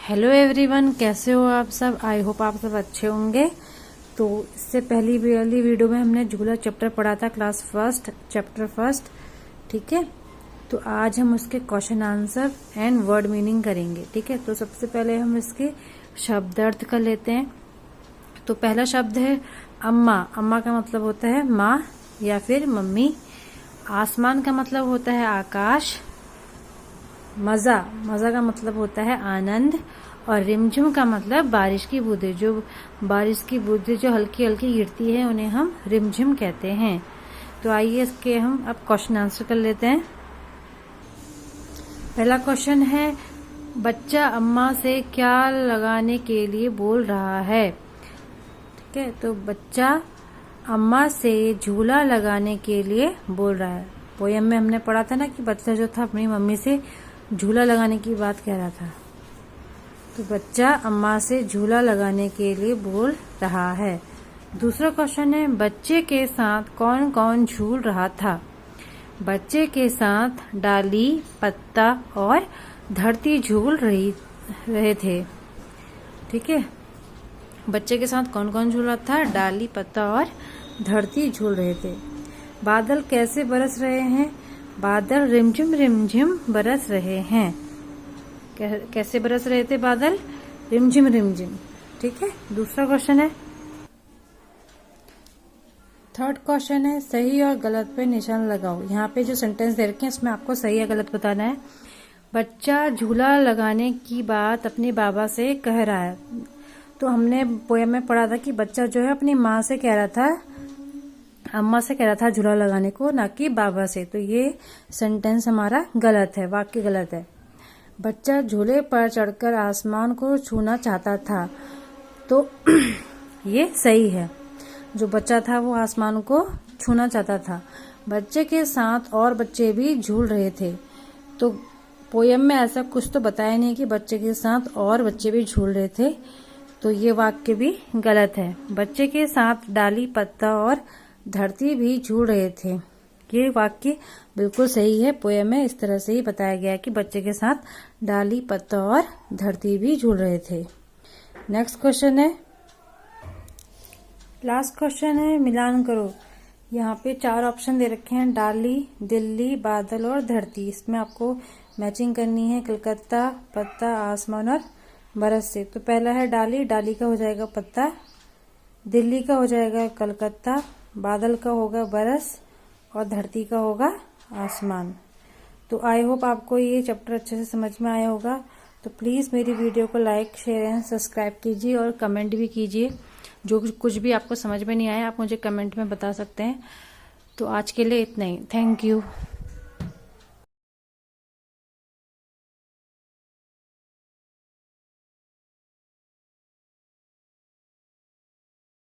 Hello everyone, कैसे हो आप सब। आई होप आप सब अच्छे होंगे। तो इससे पहली वाली वीडियो में हमने झूला चैप्टर पढ़ा था, क्लास फर्स्ट चैप्टर फर्स्ट। ठीक है, तो आज हम उसके question answer and word meaning करेंगे। ठीक है, तो सबसे पहले हम इसके शब्दार्थ कर लेते हैं। तो पहला शब्द है अम्मा। अम्मा का मतलब होता है माँ या फिर मम्मी। आसमान का मतलब होता है आकाश। मजा, मजा का मतलब होता है आनंद। और रिमझिम का मतलब बारिश की बूंदें। जो बारिश की बूंदें जो हल्की हल्की गिरती है उन्हें हम रिमझिम कहते हैं। तो आइए इसके हम अब क्वेश्चन आंसर कर लेते हैं। पहला क्वेश्चन है, बच्चा अम्मा से क्या लगाने के लिए बोल रहा है। ठीक है, तो बच्चा अम्मा से झूला लगाने के लिए बोल रहा है। पोयम में हमने पढ़ा था ना कि बच्चा जो था अपनी मम्मी से झूला लगाने की बात कह रहा था। तो बच्चा अम्मा से झूला लगाने के लिए बोल रहा है। दूसरा क्वेश्चन है, बच्चे के साथ कौन कौन झूल रहा था। बच्चे के साथ डाली, पत्ता और धरती झूल रहे थे। ठीक है, बच्चे के साथ कौन कौन झूल रहा था। डाली, पत्ता और धरती झूल रहे थे। बादल कैसे बरस रहे हैं। बादल रिमझिम रिमझिम बरस रहे हैं। कैसे बरस रहे थे बादल। रिमझिम रिमझिम। ठीक है, दूसरा क्वेश्चन है। थर्ड क्वेश्चन है, सही और गलत पे निशान लगाओ। यहाँ पे जो सेंटेंस दे रखे हैं इसमें आपको सही या गलत बताना है। बच्चा झूला लगाने की बात अपने बाबा से कह रहा है। तो हमने पोयम में पढ़ा था कि बच्चा जो है अपनी माँ से कह रहा था, अम्मा से कह रहा था झूला लगाने को, ना कि बाबा से। तो ये सेंटेंस हमारा गलत है, वाक्य गलत है। बच्चा झूले पर चढ़कर आसमान को छूना चाहता था। तो ये सही है। जो बच्चा था वो आसमान को छूना चाहता था। बच्चे के साथ और बच्चे भी झूल रहे थे। तो पोयम में ऐसा कुछ तो बताया नहीं कि बच्चे के साथ और बच्चे भी झूल रहे थे। तो ये वाक्य भी गलत है। बच्चे के साथ डाली, पत्ता और धरती भी झूल रहे थे। ये वाक्य बिल्कुल सही है। पोयम में इस तरह से ही बताया गया है कि बच्चे के साथ डाली, पत्ता और धरती भी झूल रहे थे। नेक्स्ट क्वेश्चन है, लास्ट क्वेश्चन है, मिलान करो। यहाँ पे 4 ऑप्शन दे रखे हैं, डाली, दिल्ली, बादल और धरती। इसमें आपको मैचिंग करनी है कलकत्ता, पत्ता, आसमान और बरस से। तो पहला है डाली। डाली का हो जाएगा पत्ता, दिल्ली का हो जाएगा कलकत्ता, बादल का होगा बरस और धरती का होगा आसमान। तो आई होप आपको ये चैप्टर अच्छे से समझ में आया होगा। तो प्लीज़ मेरी वीडियो को लाइक, शेयर एंड सब्सक्राइब कीजिए और कमेंट भी कीजिए। जो कुछ भी आपको समझ में नहीं आया आप मुझे कमेंट में बता सकते हैं। तो आज के लिए इतना ही। Thank you.